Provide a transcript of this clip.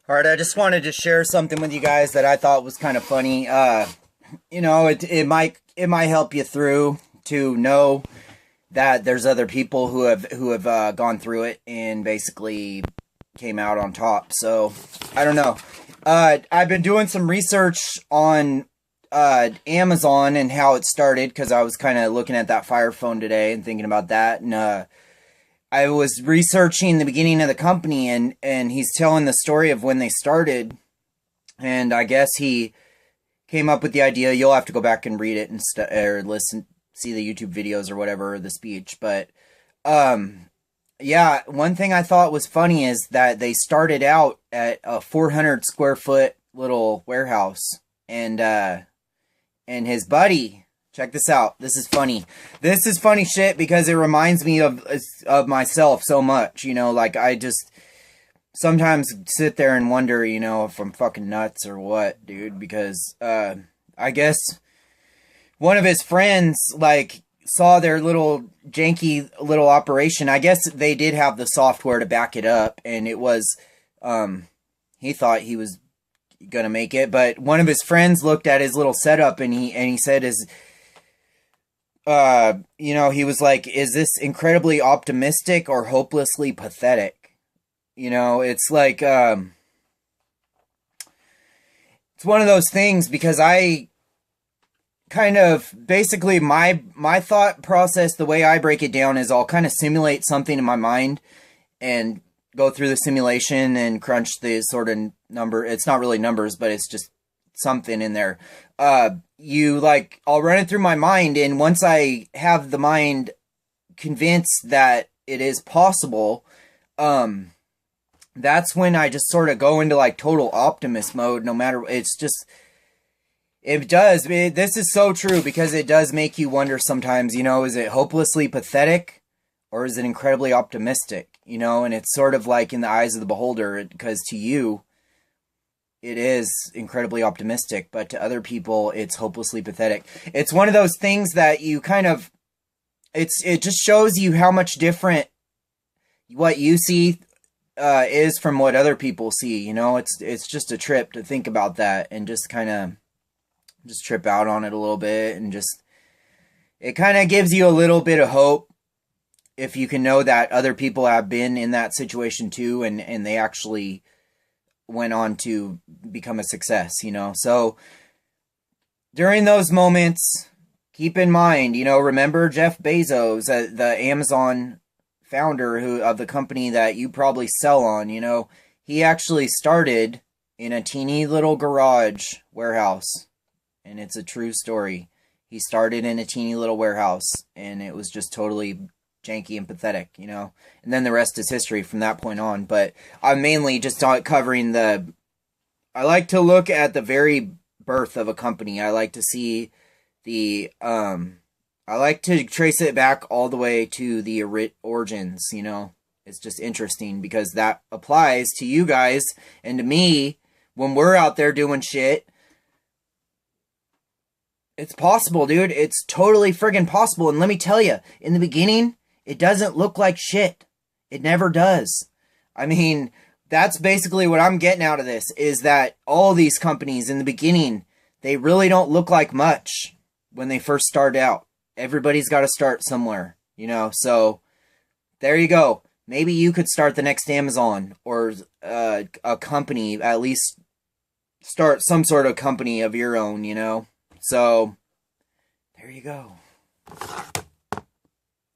All right, I just wanted to share something with you guys that I thought was kind of funny. It might help you through to know that there's other people who have gone through it and basically came out on top. So I don't know. I've been doing some research on Amazon and how it started because I was kind of looking at that Fire Phone today and thinking about that, and I was researching the beginning of the company, and he's telling the story of when they started, and I guess he came up with the idea. You'll have to go back and read it and or listen, see the YouTube videos or whatever, or the speech. But yeah, one thing I thought was funny is that they started out at a 400 square foot little warehouse, and his buddy. Check this out. This is funny. This is funny shit because it reminds me of myself so much. You know, like I just sometimes sit there and wonder, you know, if I'm fucking nuts or what, dude. Because I guess one of his friends like saw their little janky little operation. I guess they did have the software to back it up, and it was he thought he was gonna make it, but one of his friends looked at his little setup and he said he was like, is this incredibly optimistic or hopelessly pathetic? You know, it's like, it's one of those things because I kind of, basically my thought process, the way I break it down is I'll kind of simulate something in my mind and go through the simulation and crunch the sort of number. It's not really numbers, but it's just something in there. I'll run it through my mind, and once I have the mind convinced that it is possible, that's when I just sort of go into like total optimist mode. No matter, it's just, this is so true because it does make you wonder sometimes, you know, is it hopelessly pathetic or is it incredibly optimistic, you know? And it's sort of like in the eyes of the beholder, because to you, it is incredibly optimistic, but to other people, it's hopelessly pathetic. It's one of those things that you kind of, it just shows you how much different what you see is from what other people see. You know, it's just a trip to think about that and just kind of just trip out on it a little bit, and just, it kind of gives you a little bit of hope if you can know that other people have been in that situation too, and they actually went on to become a success, you know. So during those moments, keep in mind, you know, remember Jeff Bezos, the Amazon founder of the company that you probably sell on, you know, he actually started in a teeny little garage warehouse, and it's a true story. He started in a teeny little warehouse, and it was just totally janky and pathetic, you know, and then the rest is history from that point on. But I'm mainly just covering I like to look at the very birth of a company. I like to see I like to trace it back all the way to the origins, you know. It's just interesting because that applies to you guys and to me when we're out there doing shit. It's possible, dude. It's totally friggin' possible. And let me tell you, in the beginning, it doesn't look like shit. It never does. I mean, that's basically what I'm getting out of this, is that all these companies in the beginning, they really don't look like much when they first start out. Everybody's got to start somewhere, you know? So there you go. Maybe you could start the next Amazon or a company, at least start some sort of company of your own, you know? So there you go.